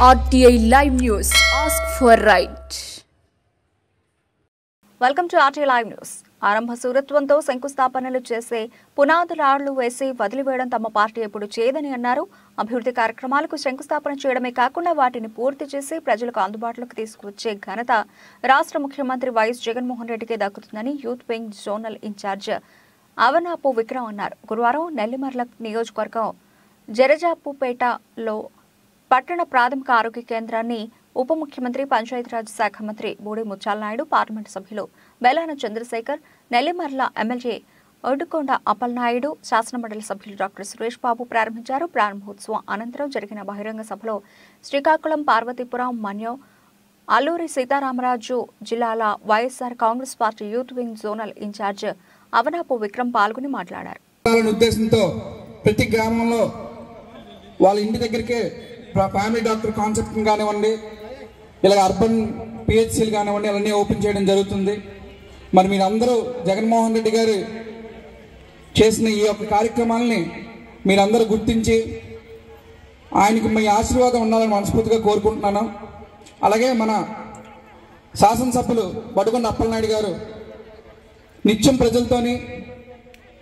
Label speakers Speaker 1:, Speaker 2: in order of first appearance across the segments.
Speaker 1: RTI Live News. Ask for right.
Speaker 2: Welcome to RTI Live News. ఆరంభ సూరత్వంతో శంకుస్థాపనలు చేసే పునాదురాళ్లు వేసి వదిలివేయడం తమ పార్టీ ఎప్పుడు చేయదని అన్నారు. అభివృద్ధి కార్యక్రమాలకు శంకుస్థాపన చేయడమే కాకుండా వాటిని పూర్తి చేసి ప్రజలకు అందుబాటులోకి తీసుకువచ్చే ఘనత రాష్ట్ర ముఖ్యమంత్రి వైఎస్ జగన్మోహన్ రెడ్డికి దక్కుతుందని youth wing zonal incharge Avanapu Vikram అన్నారు. గురువారం నెల్లిమర్ల నియోజకవర్గం జరజాపుపేటలో పట్టణ ప్రాథమిక ఆరోగ్య కేంద్రాన్ని ఉప ముఖ్యమంత్రి పంచాయతీరాజ్ శాఖ మంత్రి బూడి ముత్యాల నాయుడు, పార్లమెంటు సభ్యులు బెలాన చంద్రశేఖర్, నెల్లిమర్ల ఎమ్మెల్యే ఒడ్డుకొండ అప్పలనాయుడు, శాసనమండలి సభ్యులు డాక్టర్ సురేష్ బాబు ప్రారంభించారు. ప్రారంభోత్సవం అనంతరం జరిగిన బహిరంగ సభలో శ్రీకాకుళం, పార్వతీపురం, మన్యం, అల్లూరి సీతారామరాజు జిల్లాల YSR Congress party youth wing zonal incharge Avanapu Vikram పాల్గొని మాట్లాడారు.
Speaker 3: ఉద్దేశంతో ప్రతి గ్రామంలో వాళ్ళ ఇంటి దగ్గరికే ఫ్యామిలీ డాక్టర్ కాన్సెప్ట్ కానివ్వండి, ఇలా అర్బన్ పిహెచ్సీలు కానివ్వండి, అవన్నీ ఓపెన్ చేయడం జరుగుతుంది. మరి మీరందరూ జగన్మోహన్ రెడ్డి గారు చేసిన ఈ యొక్క కార్యక్రమాలని మీరందరూ గుర్తించి ఆయనకి మీ ఆశీర్వాదం ఉండాలని మనస్ఫూర్తిగా కోరుకుంటున్నాను. అలాగే మన శాసనసభ్యులు బడుకొండ అప్పలనాయుడు గారు నిత్యం ప్రజలతోని,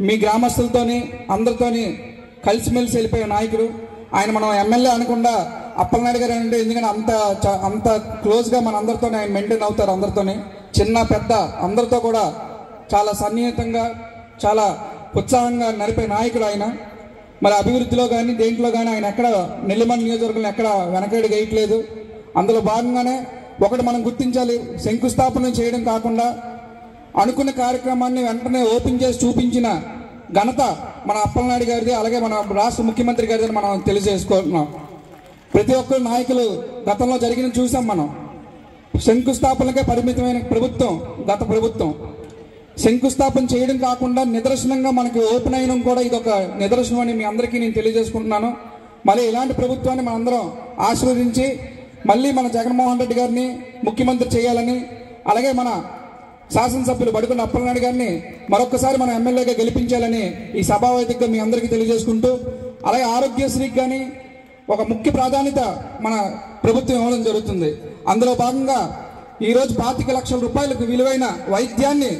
Speaker 3: మీ గ్రామస్తులతోని, అందరితోని కలిసిమెలిసి వెళ్ళిపోయే నాయకుడు ఆయన. మనం ఎమ్మెల్యే అనకుండా అప్పలనాయుడు గారు అంటే ఎందుకంటే అంత క్లోజ్గా మన అందరితో ఆయన మెయింటైన్ అవుతారు. అందరితోనే చిన్న పెద్ద అందరితో కూడా చాలా సన్నిహితంగా, చాలా ఉత్సాహంగా నడిపే నాయకుడు ఆయన. మరి అభివృద్ధిలో కానీ దేంట్లో కానీ ఆయన ఎక్కడ నెల్లిమర్ల నియోజకవర్గంలో ఎక్కడ వెనకడి వేయట్లేదు. అందులో భాగంగానే ఒకటి మనం గుర్తించాలి, శంకుస్థాపన చేయడం కాకుండా అనుకున్న కార్యక్రమాన్ని వెంటనే ఓపెన్ చేసి చూపించిన ఘనత మన అప్పలనాయుడు గారిది, అలాగే మన రాష్ట్ర ముఖ్యమంత్రి గారిది మనం తెలియజేసుకుంటున్నాం. ప్రతి ఒక్కరు నాయకులు గతంలో జరిగిన చూసాం. మనం శంకుస్థాపనకే పరిమితమైన ప్రభుత్వం గత ప్రభుత్వం. శంకుస్థాపన చేయడం కాకుండా నిదర్శనంగా మనకి ఓపెన్ అయిన కూడా ఇదొక నిదర్శనం అని మీ అందరికీ నేను తెలియజేసుకుంటున్నాను. మళ్ళీ ఇలాంటి ప్రభుత్వాన్ని మనందరం ఆశీర్వదించి మళ్ళీ మన జగన్మోహన్ రెడ్డి గారిని ముఖ్యమంత్రి చేయాలని, అలాగే మన శాసనసభ్యులు బడుకొండ అప్పలనాయుడు గారిని మరొకసారి మన ఎమ్మెల్యేగా గెలిపించాలని ఈ సభావేదికగా మీ అందరికీ తెలియజేసుకుంటూ, అలాగే ఆరోగ్యశ్రీకి కానీ ఒక ముఖ్య ప్రాధాన్యత మన ప్రభుత్వం ఇవ్వడం జరుగుతుంది. అందులో భాగంగా ఈరోజు 25 లక్షల రూపాయలకు విలువైన వైద్యాన్ని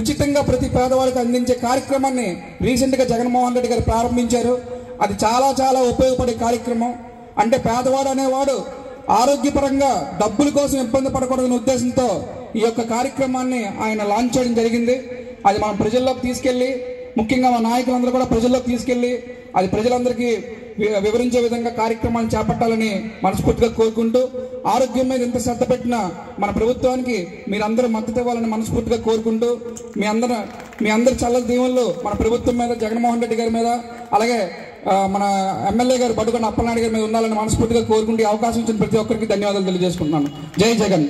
Speaker 3: ఉచితంగా ప్రతి పేదవాడికి అందించే కార్యక్రమాన్ని రీసెంట్గా జగన్మోహన్ రెడ్డి గారు ప్రారంభించారు. అది చాలా చాలా ఉపయోగపడే కార్యక్రమం. అంటే పేదవాడు అనేవాడు ఆరోగ్యపరంగా డబ్బుల కోసం ఇబ్బంది పడకూడదనే ఉద్దేశంతో ఈ యొక్క కార్యక్రమాన్ని ఆయన లాంచ్ చేయడం జరిగింది. అది మనం ప్రజల్లోకి తీసుకెళ్లి, ముఖ్యంగా మా నాయకులందరూ కూడా ప్రజల్లోకి తీసుకెళ్లి అది ప్రజలందరికీ వివరించే విధంగా కార్యక్రమాన్ని చేపట్టాలని మనస్ఫూర్తిగా కోరుకుంటూ, ఆరోగ్యం మీద ఎంత శ్రద్ధ పెట్టినా మన ప్రభుత్వానికి మీరందరూ మద్దతు ఇవ్వాలని మనస్ఫూర్తిగా కోరుకుంటూ, మీ అందరి చల్లటి దీవెనలు మన ప్రభుత్వం మీద, జగన్మోహన్ రెడ్డి గారి మీద, అలాగే మన ఎమ్మెల్యే గారు బడుకొండ అప్పలనాయుడు గారి మీద ఉండాలని మనస్ఫూర్తిగా కోరుకుంటూ అవకాశం ఇచ్చిన ప్రతి ఒక్కరికి ధన్యవాదాలు తెలియజేసుకుంటున్నాను. జై జగన్.